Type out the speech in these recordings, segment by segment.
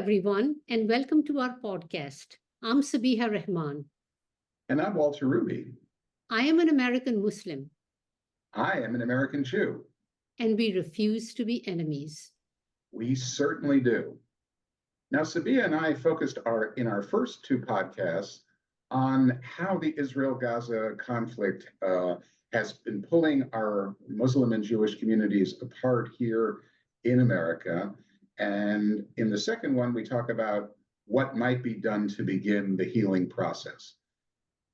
everyone, and welcome to our podcast. I'm Sabiha Rahman. And I'm Walter Ruby. I am an American Muslim, I am an American Jew. and we refuse to be enemies. We certainly do. Now, Sabia and I focused in our first two podcasts on how the Israel-Gaza conflict has been pulling our Muslim and Jewish communities apart here in America. And in the second one, we talk about what might be done to begin the healing process.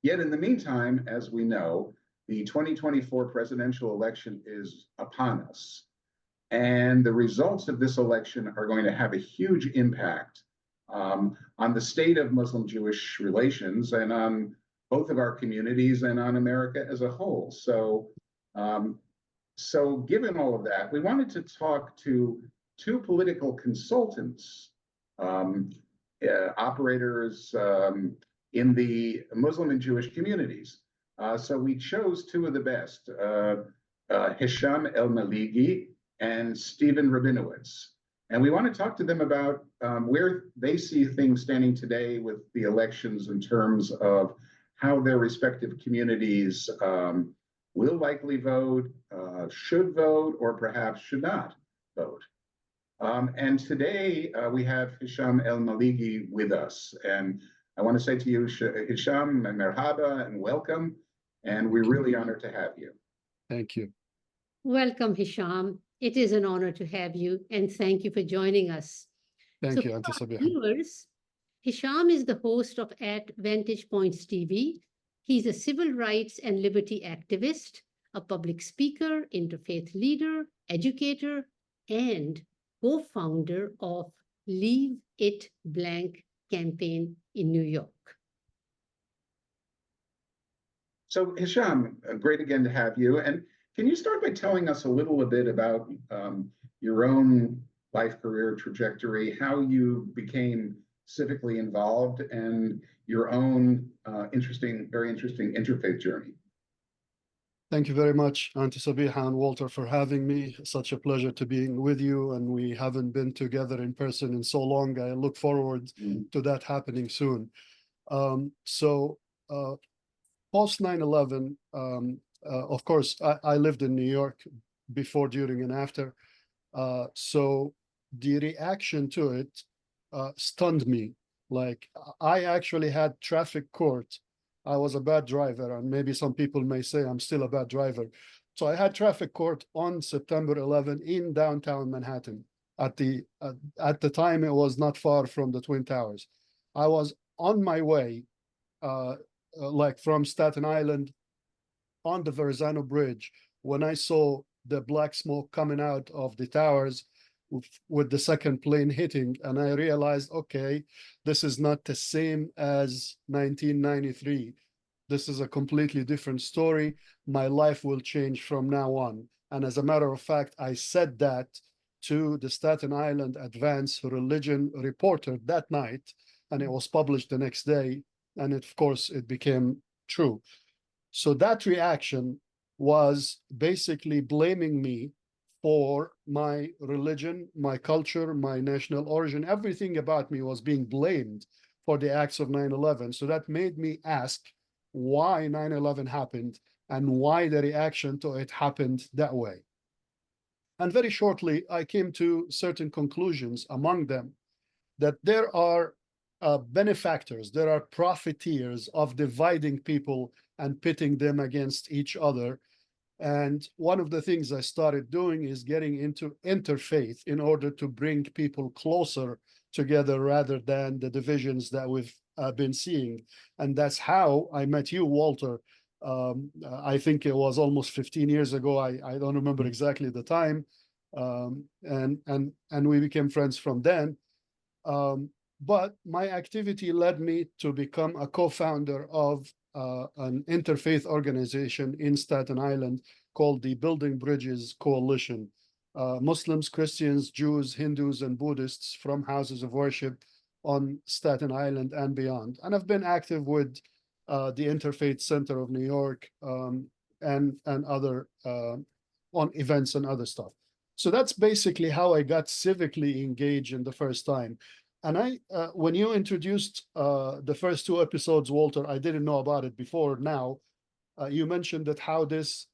Yet in the meantime, as we know, the 2024 presidential election is upon us. And the results of this election are going to have a huge impact on the state of Muslim-Jewish relations and on both of our communities and on America as a whole. So given all of that, we wanted to talk to two political consultants, operators in the Muslim and Jewish communities. So we chose two of the best, Hesham El-Meligy and Stephen Rabinowitz. And we want to talk to them about where they see things standing today with the elections in terms of how their respective communities will likely vote, should vote, or perhaps should not vote. And today we have Hisham El-Maligi with us. And I want to say to you, Hisham, merhaba and welcome. And we're really honored to have you. Thank you. Welcome, Hisham. It is an honor to have you, and thank you for joining us. Thank you, for Auntie our Sabiha. viewers, Hisham is the host of at Vantage Points TV. He's a civil rights and liberty activist, a public speaker, interfaith leader, educator, and co-founder of Leave It Blank campaign in New York. So Hisham, great again to have you. And can you start by telling us a little bit about your own life career trajectory, how you became civically involved, and your own very interesting interfaith journey? Thank you very much, Auntie Sabiha and Walter, for having me. Such a pleasure to be with you, and we haven't been together in person in so long. I look forward to that happening soon. Post 9/11, of course, I lived in New York before, during, and after. So the reaction to it stunned me. Like, I actually had traffic court. I was a bad driver, and maybe some people may say I'm still a bad driver. So I had traffic court on September 11 in downtown Manhattan. At the time, it was not far from the Twin Towers. I was on my way, like from Staten Island on the Verrazano Bridge, when I saw the black smoke coming out of the towers with the second plane hitting, and I realized, okay, this is not the same as 1993. This is a completely different story. My life will change from now on. And as a matter of fact, I said that to the Staten Island Advance Religion reporter that night, and it was published the next day. And of course, it became true. So that reaction was basically blaming me for my religion, my culture, my national origin. Everything about me was being blamed for the acts of 9/11. So that made me ask why 9/11 happened and why the reaction to it happened that way. And very shortly, I came to certain conclusions, among them that there are benefactors, there are profiteers of dividing people and pitting them against each other. And one of the things I started doing is getting into interfaith in order to bring people closer together rather than the divisions that we've been seeing. And that's how I met you, Walter. I think it was almost 15 years ago. I don't remember exactly the time. And we became friends from then. But my activity led me to become a co-founder of an interfaith organization in Staten Island called the Building Bridges Coalition. Muslims, Christians, Jews, Hindus, and Buddhists from houses of worship on Staten Island and beyond. And I've been active with the Interfaith Center of New York and other on events and other stuff. So that's basically how I got civically engaged in the first time. And when you introduced the first two episodes, Walter, I didn't know about it before now. You mentioned that how this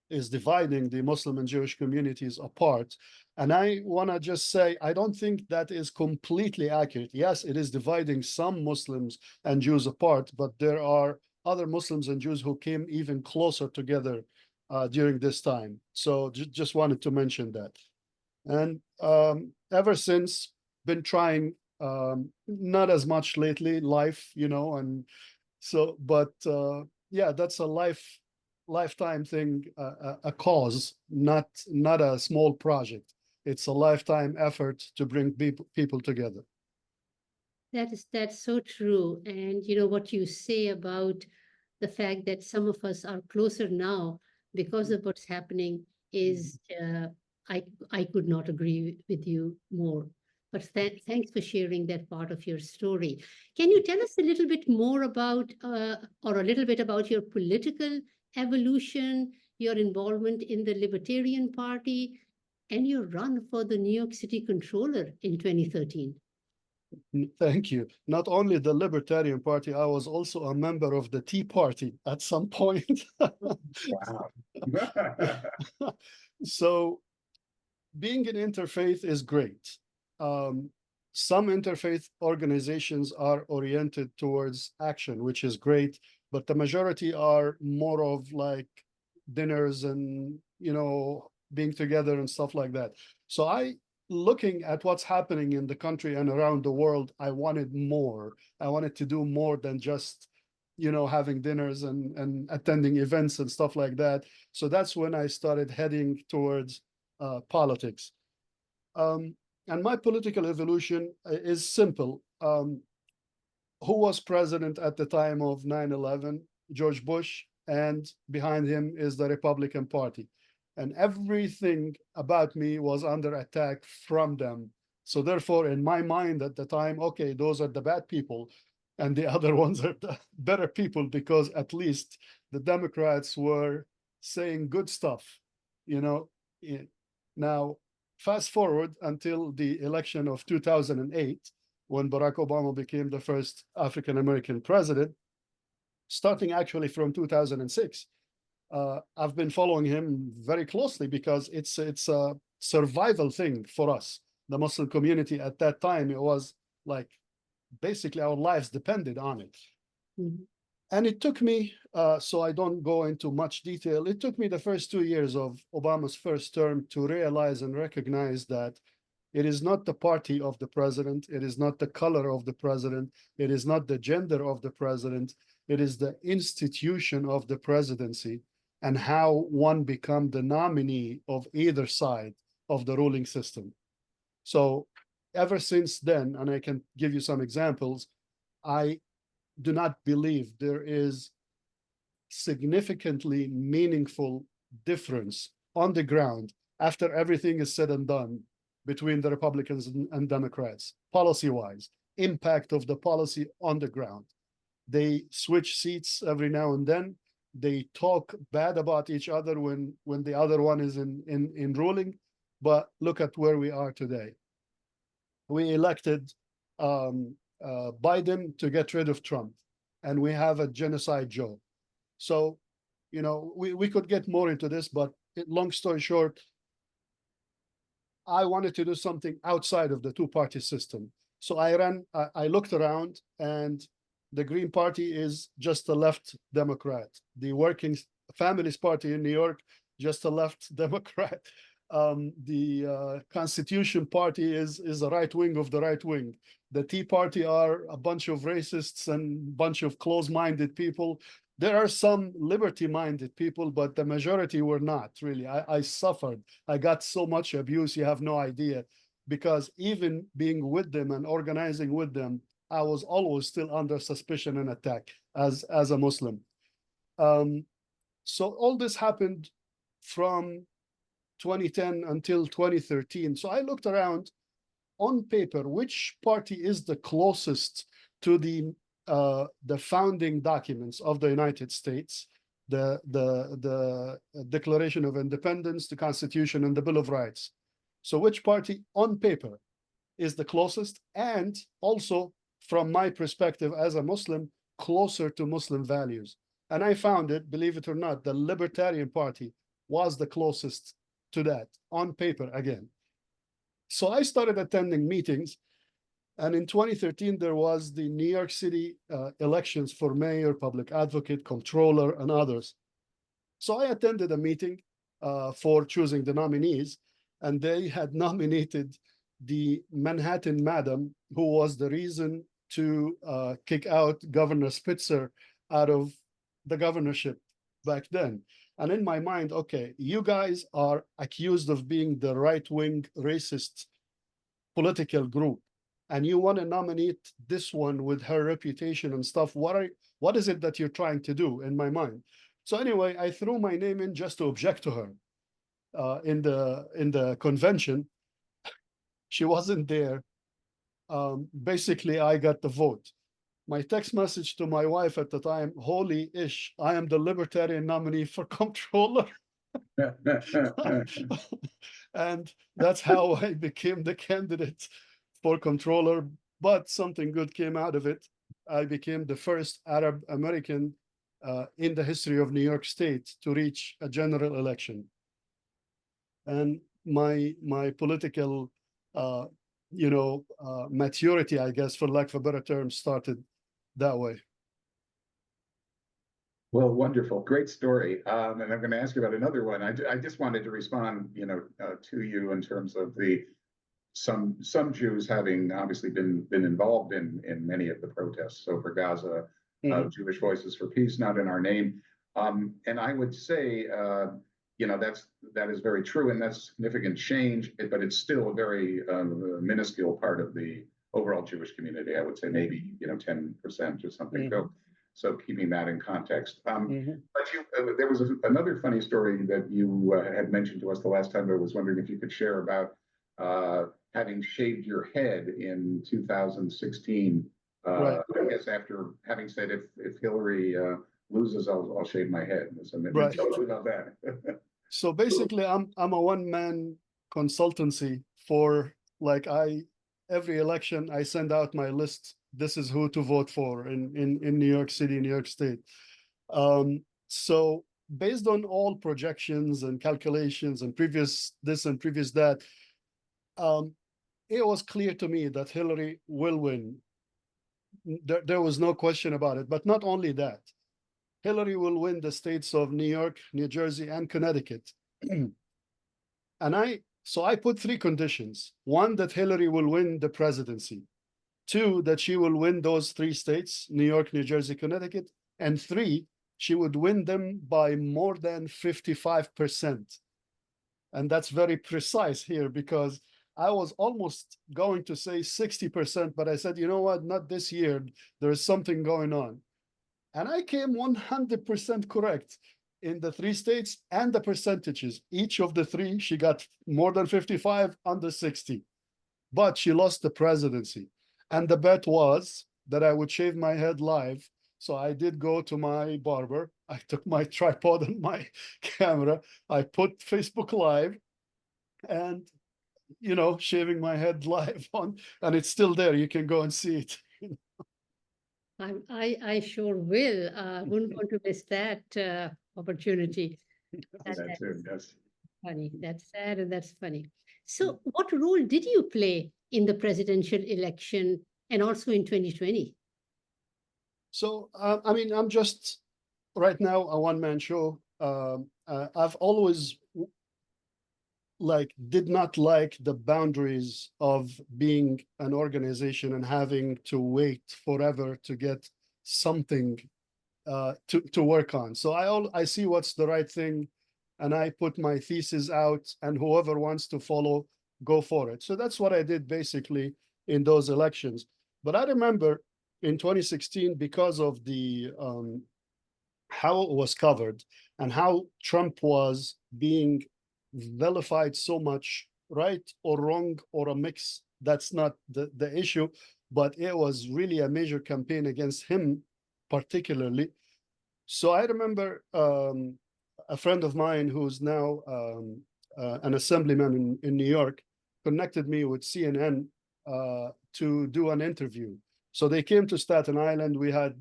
is dividing the Muslim and Jewish communities apart. And I want to just say, I don't think that is completely accurate. Yes, it is dividing some Muslims and Jews apart, but there are other Muslims and Jews who came even closer together during this time. So just wanted to mention that. And ever since, been trying, not as much lately, life, and so, but yeah, that's a lifetime thing, a cause, not a small project. It's a lifetime effort to bring people together. That's so true. And what you say about the fact that some of us are closer now because of what's happening is I could not agree with you more. But thanks for sharing that part of your story. Can you tell us a little bit more about, or a little bit about your political evolution, your involvement in the Libertarian Party, and your run for the New York City Controller in 2013? Thank you. Not only the Libertarian Party, I was also a member of the Tea Party at some point. Wow. So being an interfaith is great. Some interfaith organizations are oriented towards action, which is great, but the majority are more of like dinners and, being together and stuff like that. So looking at what's happening in the country and around the world, I wanted more. I wanted to do more than just, having dinners and attending events and stuff like that. So that's when I started heading towards politics. And my political evolution is simple. Who was president at the time of 9/11? George Bush, and behind him is the Republican Party. And everything about me was under attack from them. So therefore, in my mind at the time, okay, those are the bad people, and the other ones are the better people, because at least the Democrats were saying good stuff, Now, fast forward until the election of 2008, when Barack Obama became the first African American president, starting actually from 2006. I've been following him very closely because it's a survival thing for us, the Muslim community at that time. It was like basically our lives depended on it. Mhm. And it took me, so I don't go into much detail, it took me the first 2 years of Obama's first term to realize and recognize that it is not the party of the president, it is not the color of the president, it is not the gender of the president, it is the institution of the presidency and how one become the nominee of either side of the ruling system. So ever since then, and I can give you some examples, I do not believe there is significantly meaningful difference on the ground after everything is said and done between the Republicans and Democrats, policy-wise, impact of the policy on the ground. They switch seats every now and then. They talk bad about each other when the other one is in ruling. But look at where we are today. We elected Biden to get rid of Trump, and we have a genocide Joe. So, we could get more into this, but long story short, I wanted to do something outside of the two-party system. So I looked around, and the Green Party is just a left Democrat. The Working Families Party in New York, just a left Democrat. The Constitution Party is a right wing of the right wing. The Tea Party are a bunch of racists and bunch of close-minded people. There are some liberty-minded people, but the majority were not, really. I suffered. I got so much abuse, you have no idea. Because even being with them and organizing with them, I was always still under suspicion and attack as a Muslim. So all this happened from 2010 until 2013. So I looked around on paper, which party is the closest to the founding documents of the United States, the Declaration of Independence, the Constitution, and the Bill of Rights. So which party on paper is the closest, and also from my perspective as a Muslim, closer to Muslim values. And I found it, believe it or not, the Libertarian Party was the closest to that on paper again. So I started attending meetings. And in 2013, there was the New York City elections for mayor, public advocate, comptroller, and others. So I attended a meeting for choosing the nominees, and they had nominated the Manhattan Madam, who was the reason to kick out Governor Spitzer out of the governorship back then. And in my mind, okay, you guys are accused of being the right-wing racist political group, and you want to nominate this one with her reputation and stuff. What is it that you're trying to do, in my mind? So anyway, I threw my name in just to object to her in the convention. She wasn't there. Basically, I got the vote. My text message to my wife at the time, holy ish, I am the Libertarian nominee for comptroller. And that's how I became the candidate for comptroller. But something good came out of it. I became the first Arab American in the history of New York State to reach a general election. And my political maturity, I guess, for lack of a better term, started that way. Well, wonderful, great story. And I'm going to ask you about another one. I just wanted to respond, to you in terms of some Jews having obviously been involved in many of the protests. So for Gaza, Jewish Voices for Peace, not in our name. And I would say, that is very true, and that's a significant change, but it's still a very minuscule part of the overall Jewish community. I would say maybe 10% or something. So keeping that in context. But there was another funny story that you had mentioned to us the last time. I was wondering if you could share about having shaved your head in 2016. Right. I guess after having said, if Hillary loses, I'll shave my head. So maybe Right. tell us about that. So basically, I'm a one-man consultancy for every election I send out my list. This is who to vote for in New York City, New York State. So based on all projections and calculations and previous this and previous that, it was clear to me that Hillary will win. There was no question about it. But not only that, Hillary will win the states of New York, New Jersey, and Connecticut. So I put three conditions. One, that Hillary will win the presidency. Two, that she will win those three states, New York, New Jersey, Connecticut. And three, she would win them by more than 55%. And that's very precise here, because I was almost going to say 60%, but I said, you know what, not this year. There is something going on. And I came 100% correct in the three states and the percentages. Each of the three, she got more than 55, under 60. But she lost the presidency. And the bet was that I would shave my head live. So I did go to my barber. I took my tripod and my camera. I put Facebook Live and, shaving my head live on. And it's still there. You can go and see it. I sure will. Wouldn't want to miss that opportunity. That's funny. That's sad and that's funny. So what role did you play in the presidential election and also in 2020? So, I'm just right now a one-man show. I've always did not like the boundaries of being an organization and having to wait forever to get something to work on. So I see what's the right thing, and I put my thesis out, and whoever wants to follow, go for it. So that's what I did basically in those elections. But I remember in 2016, because of the how it was covered and how Trump was being vilified so much, right or wrong or a mix, that's not the issue, but it was really a major campaign against him particularly. So I remember a friend of mine who's now an assemblyman in New York connected me with CNN to do an interview. So they came to Staten Island. We had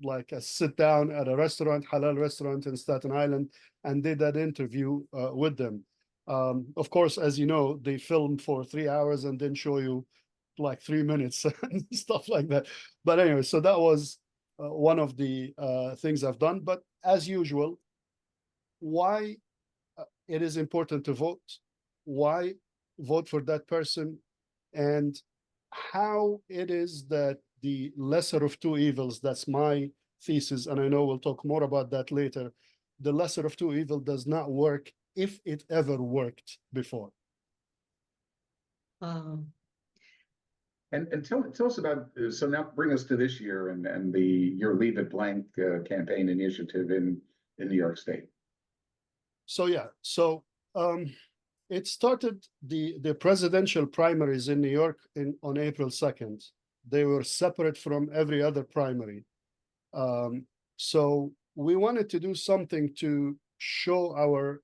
like a sit down at a restaurant, halal restaurant in Staten Island, and did that interview with them. Of course, as you know, they filmed for 3 hours and then show you like 3 minutes and stuff like that. But anyway, so that was one of the things I've done. But as usual, why it is important to vote, why vote for that person, and how it is that the lesser of two evils, that's my thesis, and I know we'll talk more about that later, the lesser of two evil does not work if it ever worked before. And tell us about, so now bring us to this year and your Leave It Blank campaign initiative in New York State. So yeah, so it started the presidential primaries in New York on April 2nd. They were separate from every other primary. So we wanted to do something to show our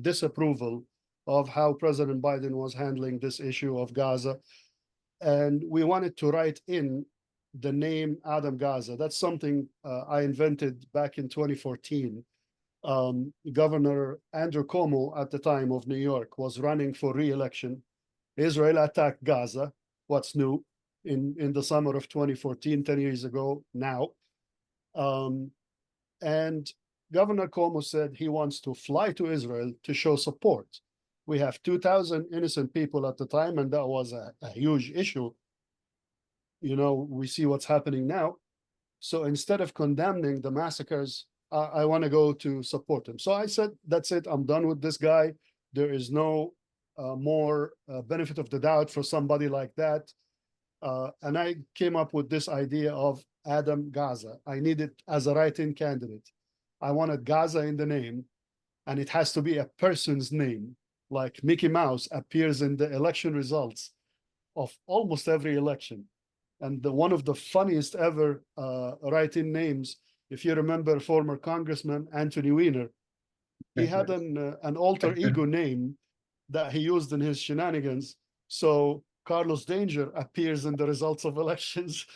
disapproval of how President Biden was handling this issue of Gaza. And we wanted to write in the name Adam Gaza. That's something I invented back in 2014. Governor Andrew Cuomo at the time of New York was running for re-election. Israel attacked Gaza. What's new in the summer of 2014, 10 years ago now. And Governor Cuomo said he wants to fly to Israel to show support. We have 2,000 innocent people at the time, and that was a huge issue. You know, we see what's happening now. So instead of condemning the massacres, I want to go to support him. So I said, that's it. I'm done with this guy. There is no more benefit of the doubt for somebody like that. And I came up with this idea of Adam Gaza. I need it as a write-in candidate. I wanted Gaza in the name, and it has to be a person's name, like Mickey Mouse appears in the election results of almost every election. And one of the funniest ever write-in names, if you remember former Congressman Anthony Weiner, he had an alter ego name that he used in his shenanigans. So Carlos Danger appears in the results of elections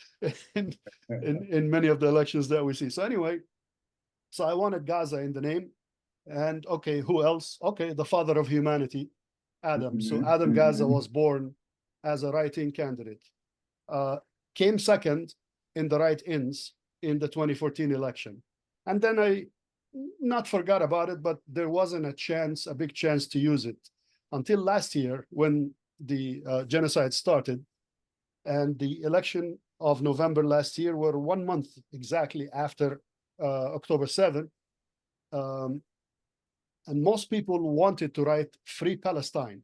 in many of the elections that we see. So anyway, so I wanted Gaza in the name. And okay, who else? Okay, the father of humanity, Adam. So Adam Gaza was born as a write-in candidate. Came second in the write-ins in the 2014 election. And then I not forgot about it, but there wasn't a big chance to use it until last year when the genocide started. And the election of November last year were 1 month exactly after October 7th. And most people wanted to write Free Palestine.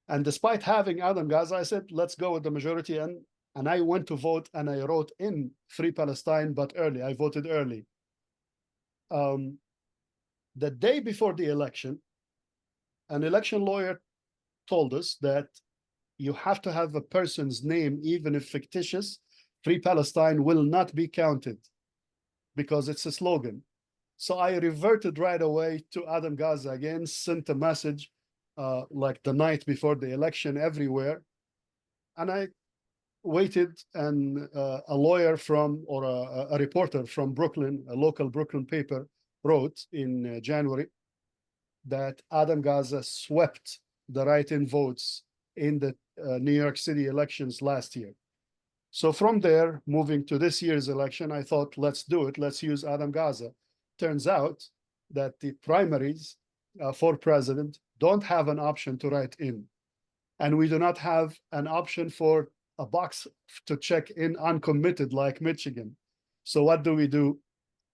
And despite having Adam Gaza, I said, let's go with the majority. And I went to vote and I wrote in Free Palestine, but early. I voted early. The day before the election, an election lawyer told us that you have to have a person's name, even if fictitious. Free Palestine will not be counted because it's a slogan. So I reverted right away to Adam Gaza again, sent a message like the night before the election everywhere. And I waited, and a lawyer or a reporter from Brooklyn, a local Brooklyn paper, wrote in January that Adam Gaza swept the write-in votes in the New York City elections last year. So from there, moving to this year's election, I thought, let's do it. Let's use Adam Gaza. Turns out that the primaries for president don't have an option to write in. And we do not have an option for a box to check in uncommitted like Michigan. So what do?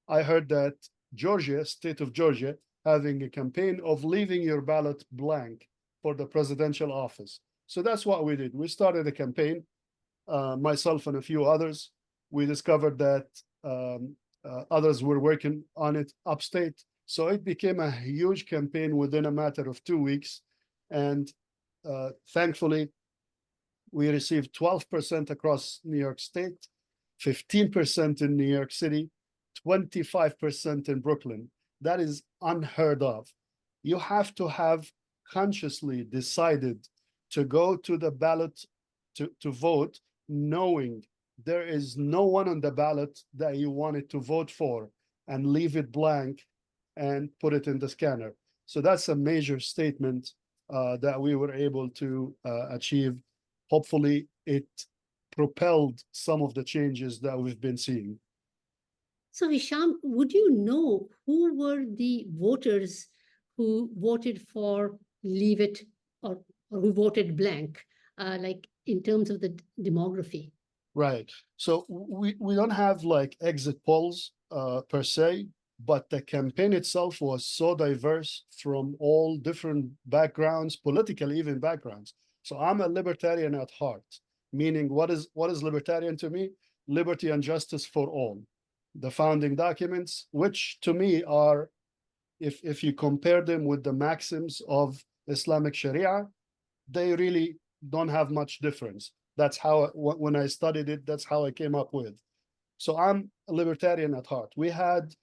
I heard that Georgia, state of Georgia, having a campaign of leaving your ballot blank for the presidential office. So that's what we did. We started a campaign, myself and a few others. We discovered that others were working on it upstate. So it became a huge campaign within a matter of 2 weeks. And thankfully, we received 12% across New York State, 15% in New York City, 25% in Brooklyn. That is unheard of. You have to have consciously decided to go to the ballot to vote, knowing there is no one on the ballot that you wanted to vote for, and leave it blank and put it in the scanner. So that's a major statement that we were able to achieve. Hopefully, it propelled some of the changes that we've been seeing. So, Hisham, would you know who were the voters who voted for leave it, or who voted blank, like in terms of the demography? Right. So we don't have like exit polls per se, but the campaign itself was so diverse from all different backgrounds, political even backgrounds. So I'm a libertarian at heart, meaning what is libertarian to me? Liberty and justice for all. The founding documents, which to me are, if you compare them with the maxims of Islamic Sharia, they really don't have much difference. That's how, when I studied it, that's how I came up with. So I'm a libertarian at heart. We had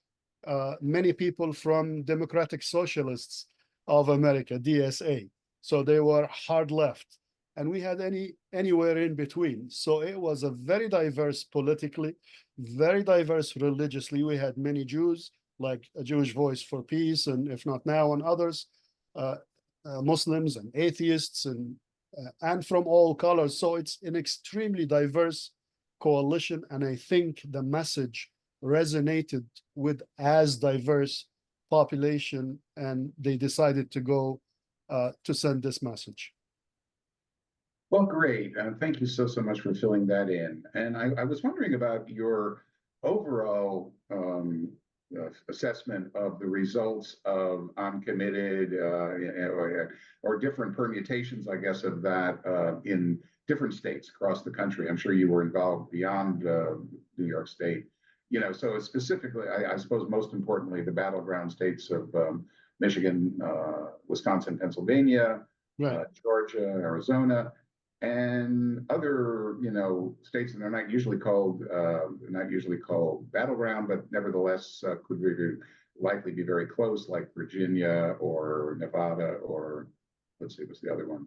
many people from Democratic Socialists of America, DSA. So they were hard left. And we had anywhere in between. So it was a very diverse politically, very diverse religiously. We had many Jews, like a Jewish Voice for Peace, and if not now, and others, Muslims and atheists, and from all colors. So it's an extremely diverse coalition, and I think the message resonated with as diverse population, and they decided to go to send this message. Well, great. Thank you so much for filling that in. And I was wondering about your overall assessment of the results of Uncommitted, or different permutations, I guess, of that in different states across the country. I'm sure you were involved beyond New York State. So specifically, I suppose most importantly, the battleground states of Michigan, Wisconsin, Pennsylvania, Right. Georgia, Arizona, and other, states that are not usually called battleground, but nevertheless could likely be very close, like Virginia or Nevada, or let's see, what's the other one?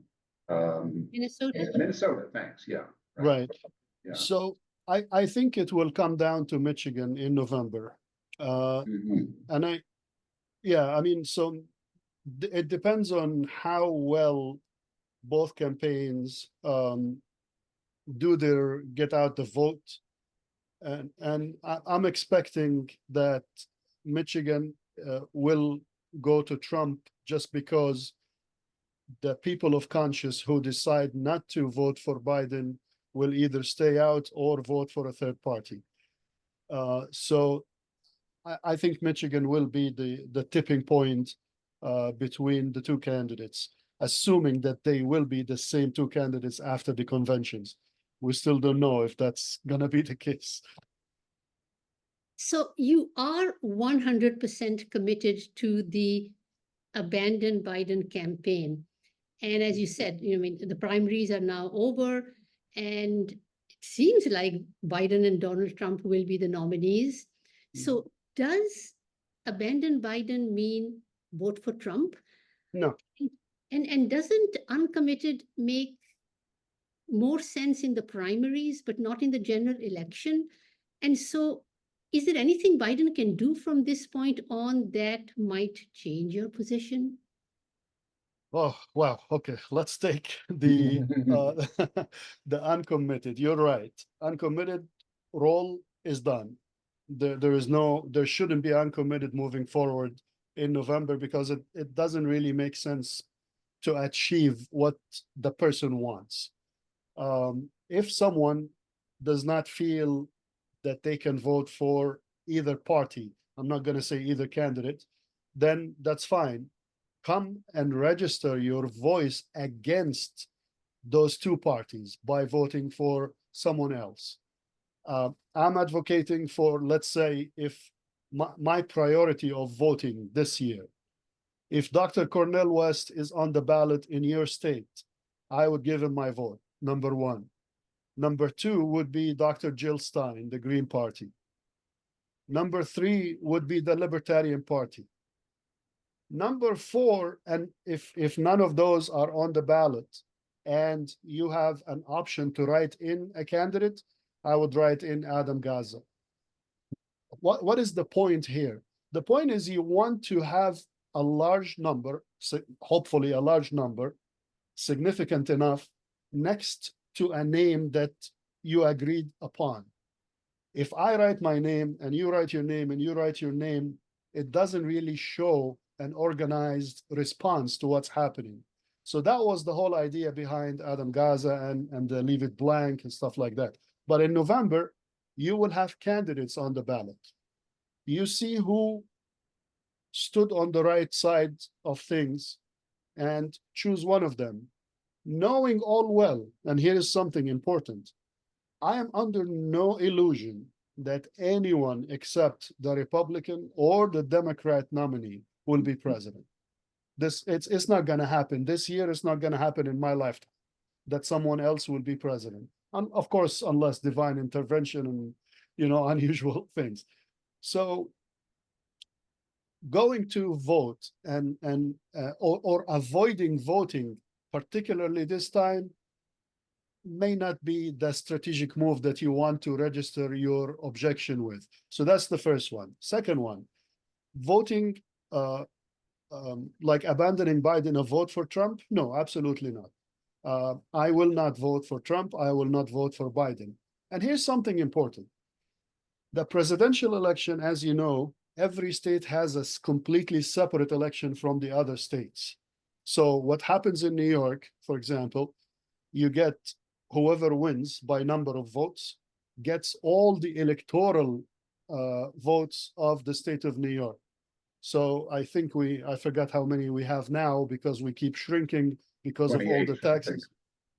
Minnesota? Minnesota, thanks. Yeah. Right. Yeah. So I think it will come down to Michigan in November. And I mean, so it depends on how well both campaigns get out the vote. And I'm expecting that Michigan will go to Trump, just because the people of conscience who decide not to vote for Biden will either stay out or vote for a third party. So I think Michigan will be the tipping point between the two candidates, assuming that they will be the same two candidates after the conventions. We still don't know if that's going to be the case. So you are 100% committed to the abandon Biden campaign. And as you said, the primaries are now over, and it seems like Biden and Donald Trump will be the nominees. So does abandon Biden mean vote for Trump? No. And doesn't Uncommitted make more sense in the primaries, but not in the general election? And so is there anything Biden can do from this point on that might change your position? Oh, wow. Okay, let's take the the Uncommitted. You're right. Uncommitted role is done. There shouldn't be Uncommitted moving forward in November, because it doesn't really make sense to achieve what the person wants. If someone does not feel that they can vote for either party, I'm not going to say either candidate, then that's fine. Come and register your voice against those two parties by voting for someone else. I'm advocating for, let's say, if my priority of voting this year, if Dr. Cornel West is on the ballot in your state, I would give him my vote, number one. Number two would be Dr. Jill Stein, the Green Party. Number three would be the Libertarian Party. Number four, and if none of those are on the ballot, and you have an option to write in a candidate, I would write in Adam Gaza. What is the point here? The point is you want to have a large number, hopefully a large number, significant enough, next to a name that you agreed upon. If I write my name and you write your name and you write your name, it doesn't really show an organized response to what's happening. So that was the whole idea behind Adam Gaza and the leave it blank and stuff like that. But in November, you will have candidates on the ballot. You see who stood on the right side of things and choose one of them, knowing all well, and here is something important, I am under no illusion that anyone except the Republican or the Democrat nominee will be president. It's not going to happen this year. It's not going to happen in my lifetime that someone else will be president. And of course, unless divine intervention and unusual things. So going to vote or avoiding voting, particularly this time, may not be the strategic move that you want to register your objection with. So that's the first one. Second one, voting like abandoning Biden a vote for Trump? No, absolutely not. I will not vote for Trump. I will not vote for Biden. And here's something important. The presidential election, as you know, every state has a completely separate election from the other states. So what happens in New York, for example, you get whoever wins by number of votes gets all the electoral votes of the state of New York. So I think I forgot how many we have now because we keep shrinking because of all the taxes.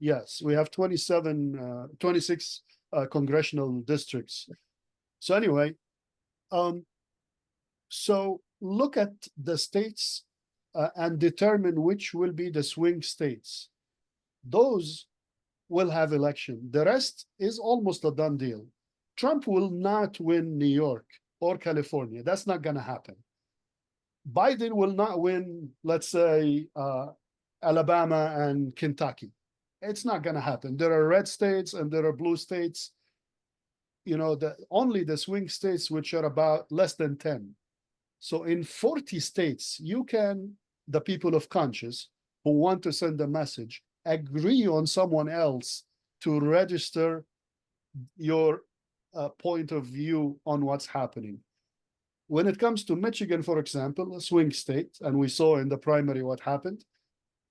Yes, we have 26 congressional districts. So anyway, so look at the states and determine which will be the swing states. Those will have election. The rest is almost a done deal. Trump will not win New York or California. That's not going to happen. Biden will not win, let's say, Alabama and Kentucky. It's not going to happen. There are red states and there are blue states. Only the swing states, which are about less than 10. So in 40 states, the people of conscience who want to send a message, agree on someone else to register your point of view on what's happening. When it comes to Michigan, for example, a swing state, and we saw in the primary what happened.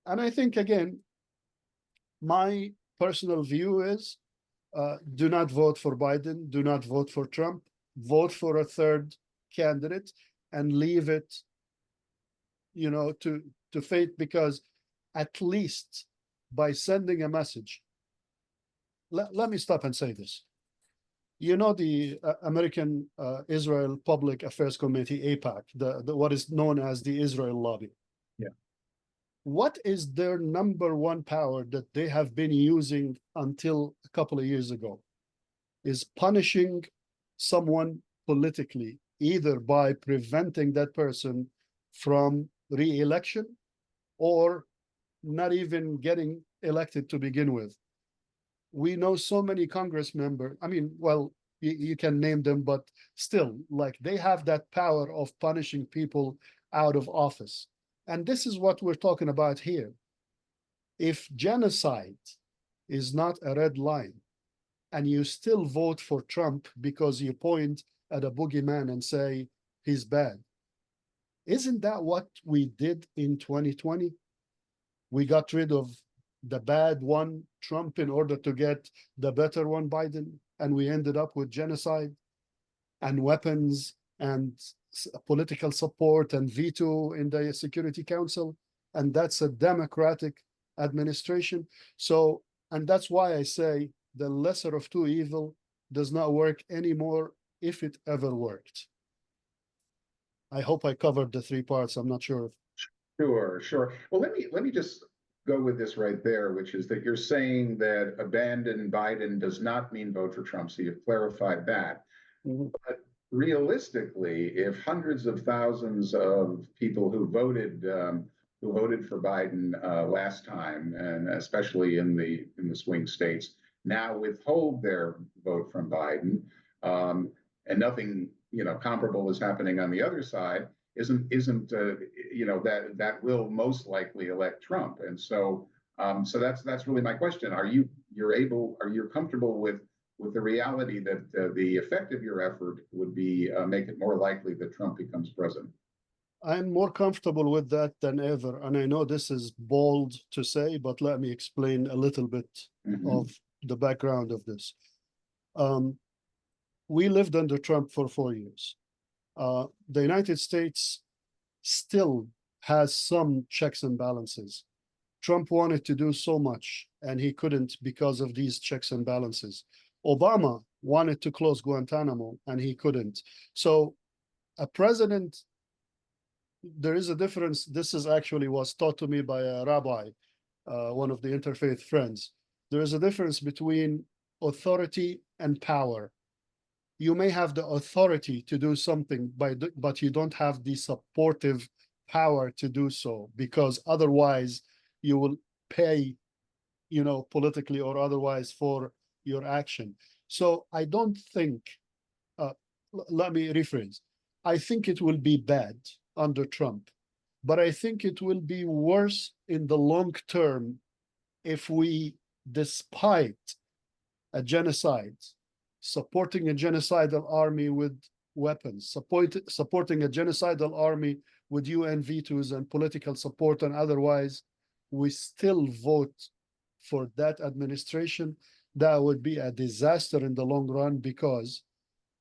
And I think, again, my personal view is do not vote for Biden, do not vote for Trump, vote for a third candidate and leave it, to fate, because at least by sending a message, let me stop and say this. The American Israel Public Affairs Committee, AIPAC, the what is known as the Israel lobby. Yeah. What is their number one power that they have been using until a couple of years ago? Is punishing someone politically, either by preventing that person from re-election or not even getting elected to begin with. We know so many Congress members. I mean, well, you can name them, but still, like, they have that power of punishing people out of office. And this is what we're talking about here. If genocide is not a red line, and you still vote for Trump because you point at a boogeyman and say he's bad, isn't that what we did in 2020? We got rid of the bad one, Trump, in order to get the better one, Biden, and we ended up with genocide and weapons and political support and veto in the Security Council, and that's a Democratic administration. So, and that's why I say the lesser of two evil does not work anymore, if it ever worked. I hope I covered the three parts. I'm not sure. Sure. Well, let me just go with this right there, which is that you're saying that abandon Biden does not mean vote for Trump. So you've clarified that. Mm-hmm. But realistically, if hundreds of thousands of people who voted who voted for Biden last time, and especially in the swing states, now withhold their vote from Biden, and nothing comparable is happening on the other side, isn't that will most likely elect Trump. And so that's really my question. Are you comfortable with the reality that the effect of your effort would be make it more likely that Trump becomes president? I'm more comfortable with that than ever. And I know this is bold to say, but let me explain a little bit of the background of this. We lived under Trump for 4 years. The United States still has some checks and balances. Trump wanted to do so much, and he couldn't because of these checks and balances. Obama wanted to close Guantanamo, and he couldn't. So a president, there is a difference. This is actually was taught to me by a rabbi, one of the interfaith friends. There is a difference between authority and power. You may have the authority to do something, but you don't have the supportive power to do so, because otherwise you will pay, politically or otherwise for your action. So I don't think, let me rephrase. I think it will be bad under Trump, but I think it will be worse in the long term if we, despite a genocide, supporting a genocidal army with weapons, supporting a genocidal army with UN vetoes and political support and otherwise, we still vote for that administration. That would be a disaster in the long run, because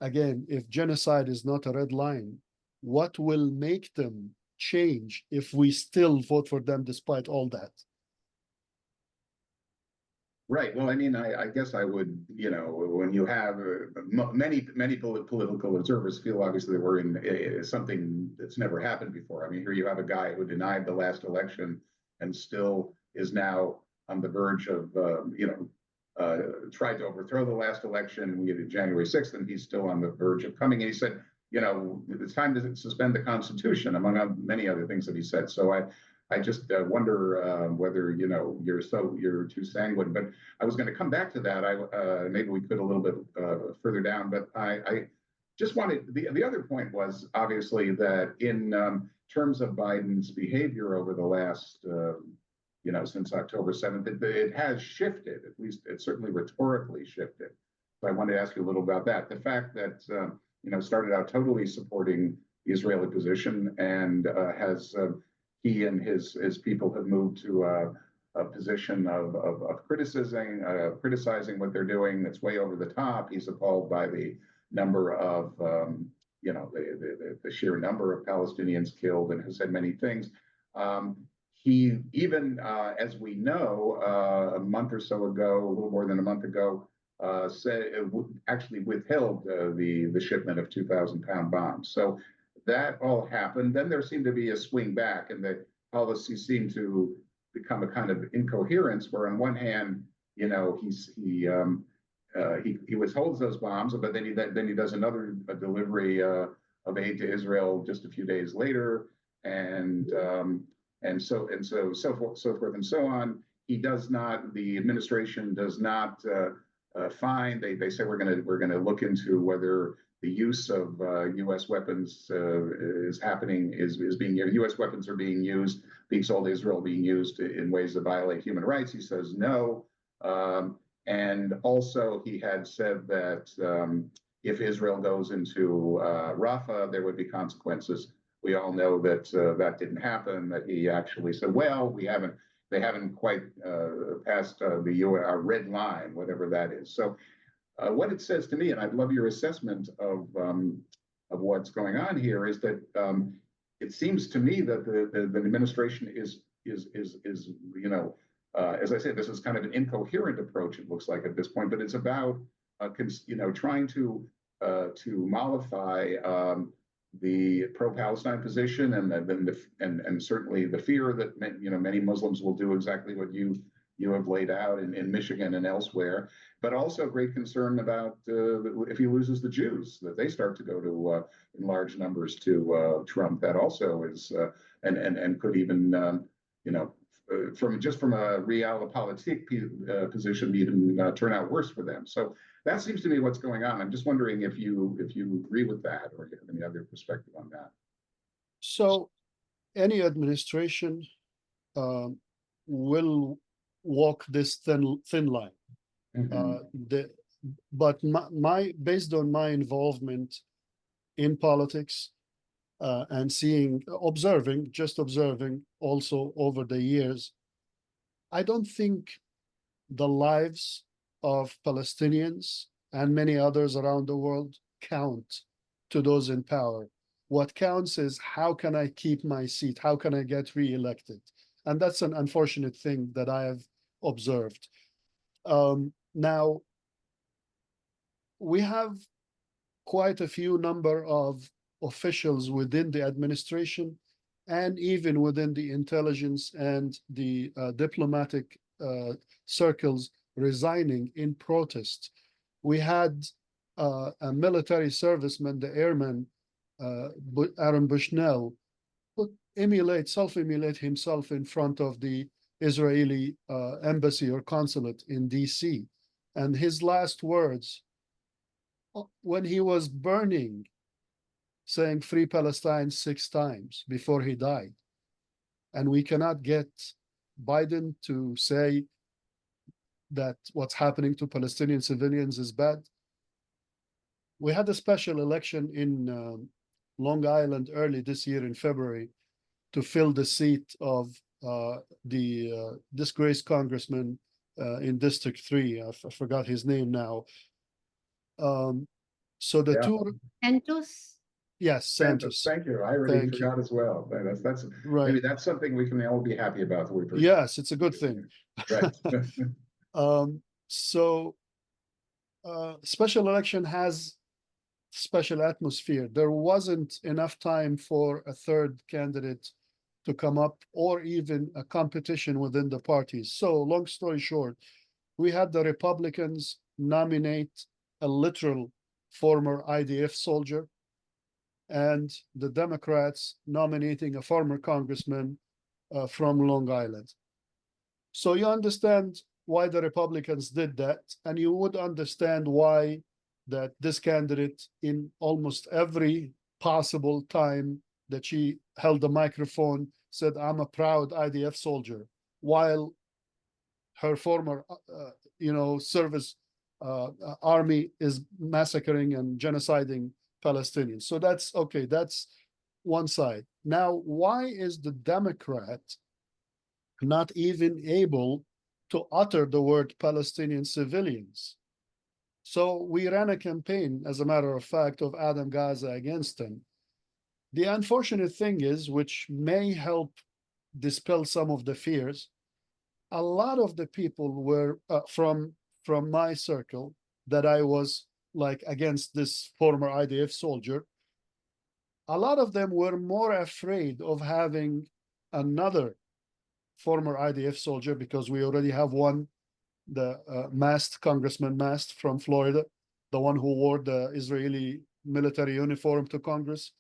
again, if genocide is not a red line, what will make them change if we still vote for them despite all that? Right. Well, I mean, I guess I would, when you have many political observers feel obviously we're in something that's never happened before. I mean, here you have a guy who denied the last election and still is now on the verge of, tried to overthrow the last election. We get January 6th, and he's still on the verge of coming. And he said, it's time to suspend the Constitution, among many other things that he said. So I just wonder whether you're too sanguine. But I was going to come back to that. Maybe we could a little bit further down. But I just wanted the other point was obviously that in terms of Biden's behavior over the last since October 7th, it has shifted. At least it certainly rhetorically shifted. So I wanted to ask you a little about that. The fact that started out totally supporting the Israeli position and has. He and his people have moved to a position of criticizing what they're doing. That's way over the top. He's appalled by the number of, the sheer number of Palestinians killed, and has said many things. He even, as we know, a month or so ago, a little more than a month ago, said actually withheld the shipment of 2,000-pound bombs. So that all happened. Then there seemed to be a swing back, and the policy seemed to become a kind of incoherence, where on one hand, he withholds those bombs, but then he does another delivery of aid to Israel just a few days later, and so forth and so on. He does not. The administration does not find. They say we're going to look into whether the use of U.S. weapons is happening, is being U.S. weapons are being used, being sold to Israel, being used in ways that violate human rights. He says no. And also he had said that if Israel goes into Rafah, there would be consequences. We all know that that didn't happen, that he actually said, well, they haven't quite passed our red line, whatever that is. So what it says to me, and I'd love your assessment of what's going on here, is that it seems to me that the administration is as I said, this is kind of an incoherent approach. It looks like at this point, but it's about trying to mollify the pro-Palestine position, and certainly the fear that many Muslims will do exactly what you you have laid out in Michigan and elsewhere, but also great concern about if he loses the Jews, that they start to go to in large numbers to Trump. That also is and could even from a realpolitik position even turn out worse for them. So that seems to be what's going on. I'm just wondering if you agree with that or you have any other perspective on that. So any administration will walk this thin line. But based on my involvement in politics and observing also over the years, I don't think the lives of Palestinians and many others around the world count to those in power. What counts is how can I keep my seat? How can I get reelected? And that's an unfortunate thing that I have observed. Now, we have quite a few number of officials within the administration and even within the intelligence and the diplomatic circles resigning in protest. We had a military serviceman, the airman, Aaron Bushnell, self-immolate himself in front of the Israeli embassy or consulate in DC. And his last words, when he was burning, saying free Palestine 6 times before he died. And we cannot get Biden to say that what's happening to Palestinian civilians is bad. We had a special election in Long Island early this year in February to fill the seat of the disgraced congressman in District 3. I forgot his name now. So the two... Santos? Yes, Santos. Thank you. I already forgot as well. That's right. Maybe that's something we can all be happy about. Yes, it's a good thing. Right. So special election has special atmosphere. There wasn't enough time for a third candidate to come up or even a competition within the parties. So long story short, we had the Republicans nominate a literal former IDF soldier and the Democrats nominating a former congressman from Long Island. So you understand why the Republicans did that, and you would understand why that this candidate in almost every possible time that she held the microphone said, I'm a proud IDF soldier, while her former service army is massacring and genociding Palestinians. So that's okay, that's one side. Now, why is the Democrat not even able to utter the word Palestinian civilians? So we ran a campaign, as a matter of fact, of Adam Gaza against him. The unfortunate thing is, which may help dispel some of the fears, a lot of the people were from my circle that I was like against this former IDF soldier. A lot of them were more afraid of having another former IDF soldier because we already have one, the Congressman Mast from Florida, the one who wore the Israeli military uniform to Congress.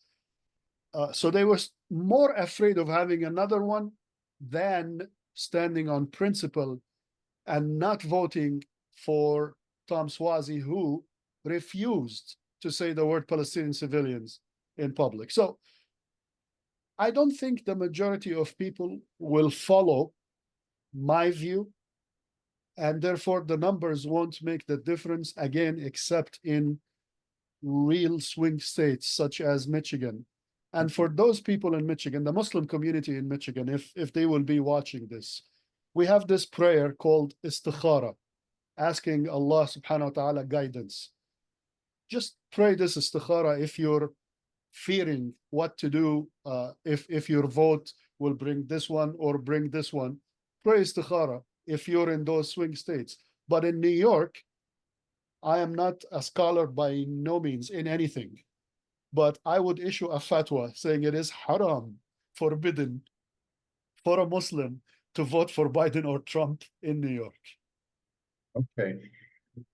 So they were more afraid of having another one than standing on principle and not voting for Tom Suozzi, who refused to say the word Palestinian civilians in public. So I don't think the majority of people will follow my view, and therefore the numbers won't make the difference again, except in real swing states such as Michigan. And for those people in Michigan, the Muslim community in Michigan, if they will be watching this, we have this prayer called istikhara, asking Allah subhanahu wa ta'ala guidance. Just pray this istikhara if you're fearing what to do, if your vote will bring this one or bring this one. Pray istikhara if you're in those swing states. But in New York, I am not a scholar by no means in anything, but I would issue a fatwa saying it is haram, forbidden for a Muslim to vote for Biden or Trump in New York. Okay.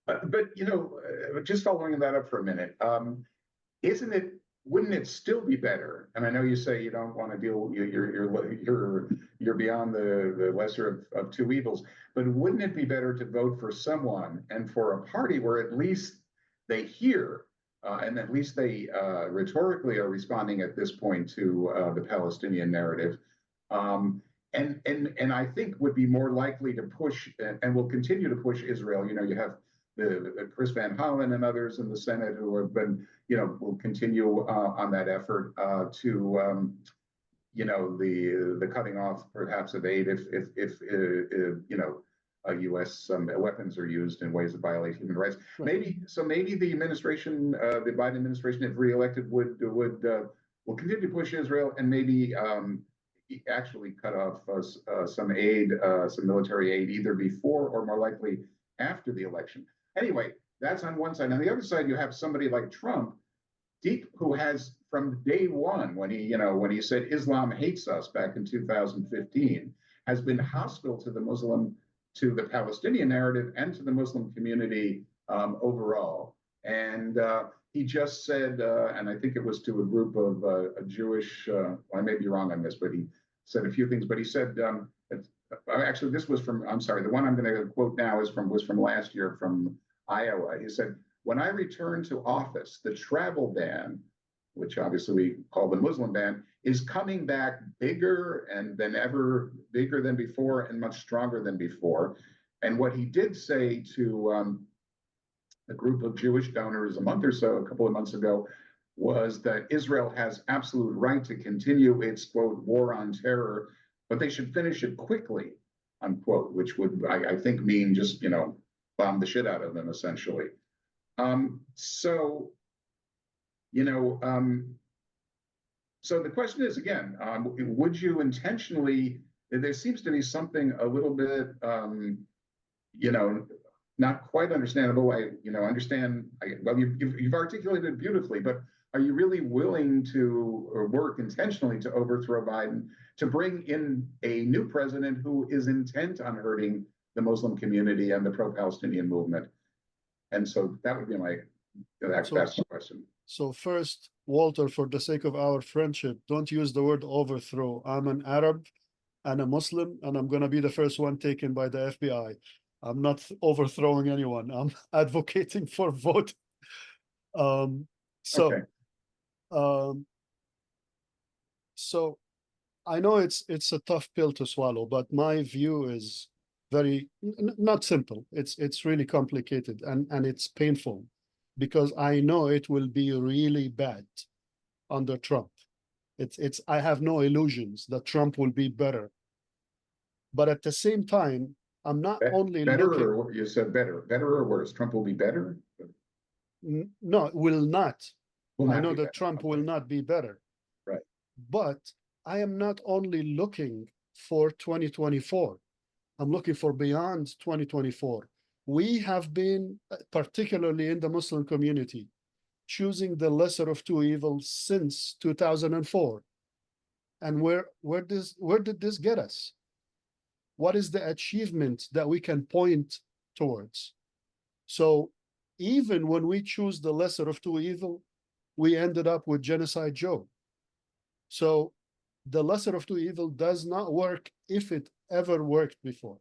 But, just following that up for a minute, wouldn't it still be better? And I know you say you don't want to deal, you're beyond the lesser of two evils, but wouldn't it be better to vote for someone and for a party where at least they hear, and at least they rhetorically are responding at this point to the Palestinian narrative, and I think would be more likely to push and will continue to push Israel. You have the Chris Van Hollen and others in the Senate who have been, will continue on that effort to, the cutting off perhaps of aid if U.S. weapons are used in ways that violate human rights. Right. Maybe the administration, the Biden administration, if reelected, will continue to push Israel and maybe actually cut off some aid, some military aid, either before or more likely after the election. Anyway, that's on one side. On the other side, you have somebody like Trump, who has from day one, when he said Islam hates us back in 2015, has been hostile to the Palestinian narrative and to the Muslim community overall. And he just said, and I think it was to a group of a Jewish, I may be wrong on this, but he said a few things. But he said, actually, this was from, I'm sorry, the one I'm going to quote now was from last year from Iowa. He said, "When I return to office, the travel ban, which obviously we call the Muslim ban, is coming back bigger bigger than before and much stronger than before." And what he did say to a group of Jewish donors a couple of months ago, was that Israel has absolute right to continue its, quote, war on terror, but they should finish it quickly, unquote, which would, I think, mean just, bomb the shit out of them, essentially. So the question is, again, would you intentionally, there seems to be something a little bit, not quite understandable. Understand, well, you've articulated it beautifully, but are you really willing to work intentionally to overthrow Biden, to bring in a new president who is intent on hurting the Muslim community and the pro-Palestinian movement? And so that would be that's the question. So first, Walter, for the sake of our friendship, don't use the word overthrow. I'm an Arab and a Muslim, and I'm going to be the first one taken by the FBI. I'm not overthrowing anyone. I'm advocating for vote. Okay. So I know it's a tough pill to swallow, but my view is very not simple. It's really complicated and it's painful, because I know it will be really bad under Trump. I have no illusions that Trump will be better. But at the same time, I'm not only better, looking. or you said better or worse? Trump will be better? No, will not. I know that better. Trump will not be better. Right. But I am not only looking for 2024. I'm looking for beyond 2024. We have been, particularly in the Muslim community, choosing the lesser of two evils since 2004. And where did this get us? What is the achievement that we can point towards? So even when we choose the lesser of two evil, we ended up with Genocide Joe. So the lesser of two evil does not work if it ever worked before.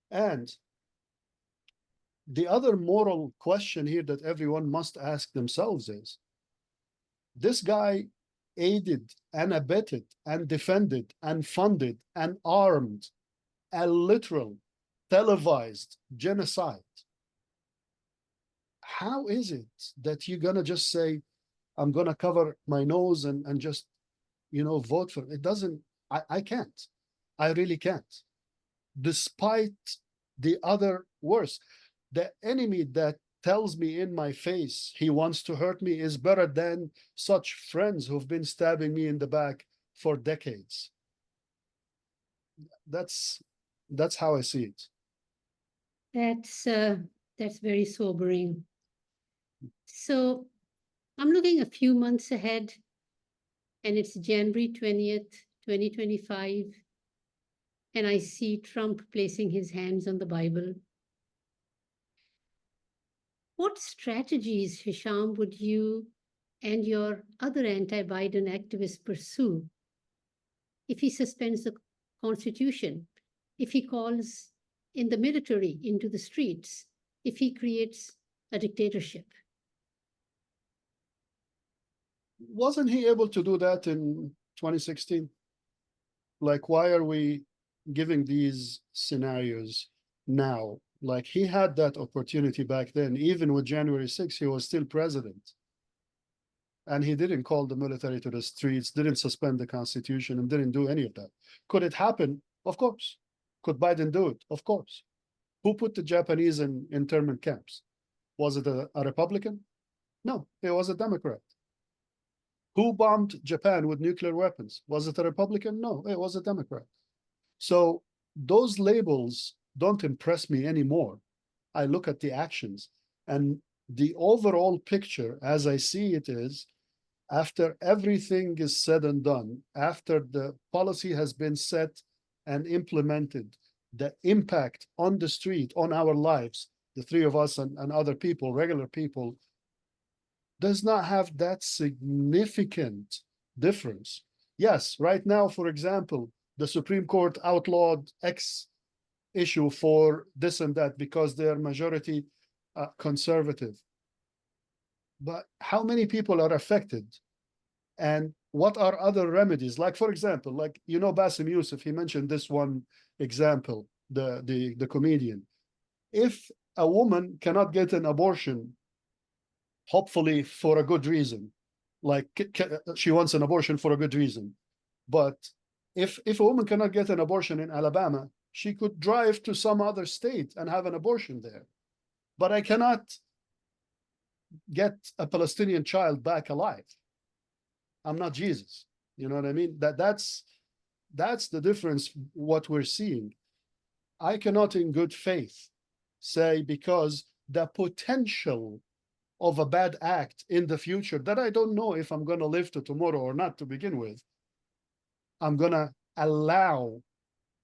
And the other moral question here that everyone must ask themselves is, this guy aided and abetted and defended and funded and armed a literal televised genocide. How is it that you're gonna just say, I'm gonna cover my nose and just, vote for it? It doesn't, I can't. I really can't. Despite the other worse, the enemy that tells me in my face he wants to hurt me is better than such friends who've been stabbing me in the back for decades. That's how I see it. That's very sobering. So I'm looking a few months ahead, and it's January 20th, 2025. and I see Trump placing his hands on the Bible. What strategies, Hisham, would you and your other anti-Biden activists pursue if he suspends the Constitution, if he calls in the military into the streets, if he creates a dictatorship? Wasn't he able to do that in 2016? Like, why are we giving these scenarios now? Like, he had that opportunity back then. Even with January 6th, he was still president. And he didn't call the military to the streets, didn't suspend the Constitution, and didn't do any of that. Could it happen? Of course. Could Biden do it? Of course. Who put the Japanese in internment camps? Was it a Republican? No, it was a Democrat. Who bombed Japan with nuclear weapons? Was it a Republican? No, it was a Democrat. So those labels don't impress me anymore. I look at the actions, and the overall picture as I see it is, after everything is said and done, after the policy has been set and implemented, the impact on the street, on our lives, the three of us and other people, regular people, does not have that significant difference. Yes, right now, for example, the Supreme Court outlawed X issue for this and that because they're majority conservative. But how many people are affected? And what are other remedies? Like, for example, like, Bassem Youssef, he mentioned this one example, the comedian. If a woman cannot get an abortion, hopefully for a good reason, like she wants an abortion for a good reason, but if a woman cannot get an abortion in Alabama, she could drive to some other state and have an abortion there. But I cannot get a Palestinian child back alive. I'm not Jesus. You know what I mean? That's the difference, what we're seeing. I cannot in good faith say, because the potential of a bad act in the future that I don't know if I'm going to live to tomorrow or not to begin with, I'm going to allow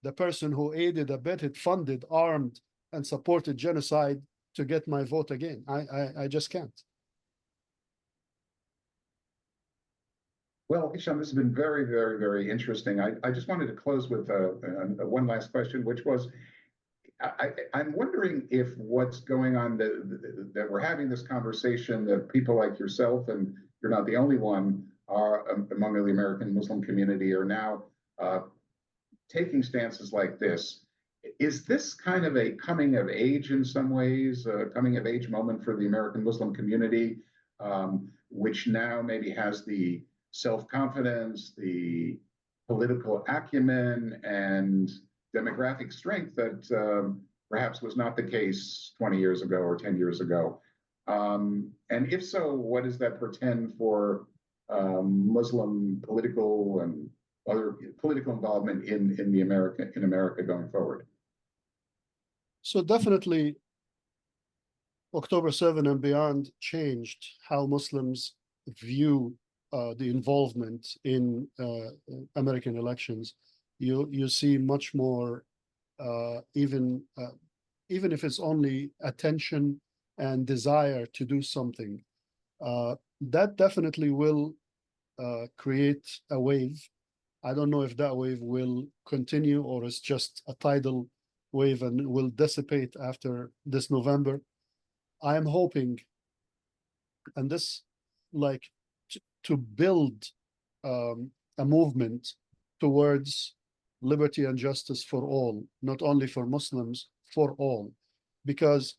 the person who aided, abetted, funded, armed, and supported genocide to get my vote again. I just can't. Well, Hisham, this has been very, very, very interesting. I just wanted to close with one last question, which was, I'm wondering if what's going on, that we're having this conversation, that people like yourself, and you're not the only one, are among the American Muslim community, are now taking stances like this. Is this kind of a coming of age in some ways, a coming of age moment for the American Muslim community, which now maybe has the self-confidence, the political acumen, and demographic strength that perhaps was not the case 20 years ago or 10 years ago? And if so, what does that portend for Muslim political and other political involvement in America going forward? So definitely October 7 and beyond changed how Muslims view the involvement in American elections. You see much more, even if it's only attention and desire to do something. That definitely will create a wave. I don't know if that wave will continue or is just a tidal wave and will dissipate after this November. I am hoping, and this, like, to build a movement towards liberty and justice for all, not only for Muslims, for all. Because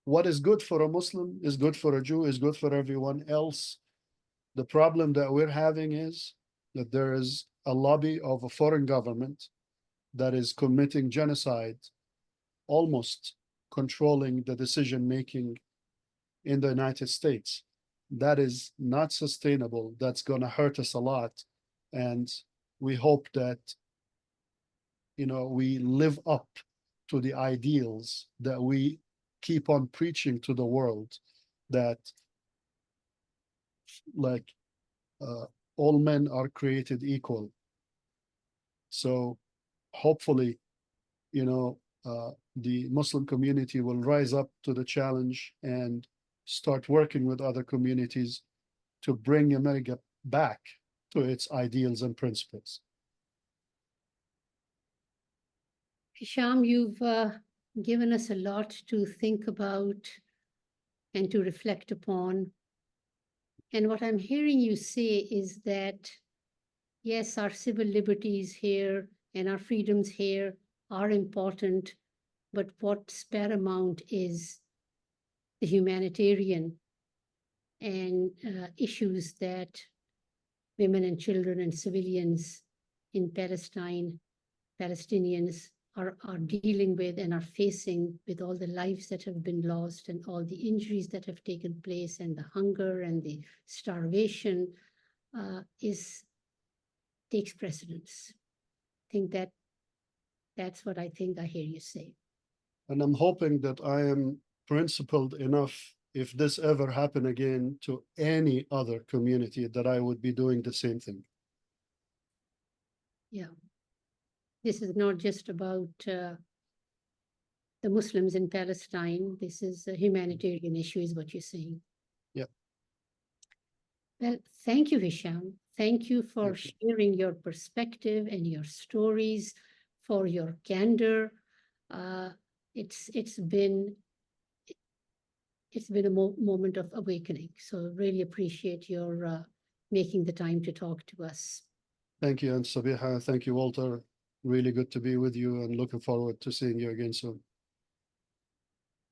what is good for a Muslim is good for a Jew, is good for everyone else. The problem that we're having is that there is a lobby of a foreign government that is committing genocide, almost controlling the decision-making in the United States. That is not sustainable. That's going to hurt us a lot. And we hope that, we live up to the ideals that we keep on preaching to the world, that like all men are created equal. So hopefully, the Muslim community will rise up to the challenge and start working with other communities to bring America back to its ideals and principles. Hisham, you've given us a lot to think about and to reflect upon. And what I'm hearing you say is that, yes, our civil liberties here and our freedoms here are important, but what's paramount is the humanitarian and issues that women and children and civilians in Palestine, Palestinians are dealing with and are facing, with all the lives that have been lost and all the injuries that have taken place and the hunger and the starvation takes precedence. I think that's what I think I hear you say. And I'm hoping that I am principled enough, if this ever happened again to any other community, that I would be doing the same thing. Yeah. This is not just about the Muslims in Palestine. This is a humanitarian issue, is what you're saying. Yeah. Well, thank you, Hisham. Thank you for sharing your perspective and your stories, for your candor. It's been a moment of awakening. So really appreciate your making the time to talk to us. Thank you, and Sabiha. Thank you, Walter. Really good to be with you and looking forward to seeing you again soon.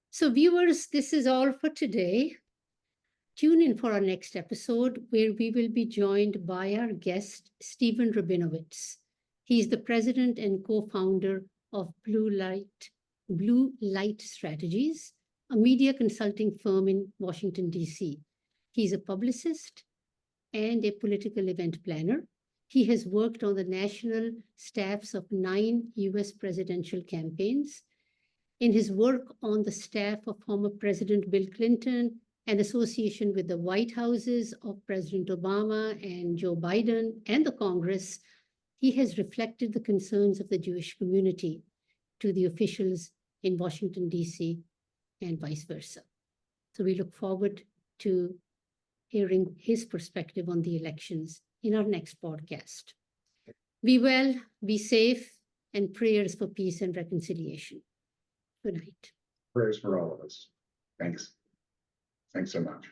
So viewers, this is all for today. Tune in for our next episode, where we will be joined by our guest, Stephen Rabinowitz. He's the president and co-founder of Blue Light Strategies, a media consulting firm in Washington, D.C. He's a publicist and a political event planner. He has worked on the national staffs of 9 U.S. presidential campaigns. In his work on the staff of former President Bill Clinton and association with the White Houses of President Obama and Joe Biden and the Congress, he has reflected the concerns of the Jewish community to the officials in Washington, D.C., and vice versa. So we look forward to hearing his perspective on the elections in our next podcast. Be well, be safe, and prayers for peace and reconciliation. Good night. Prayers for all of us. Thanks. Thanks so much.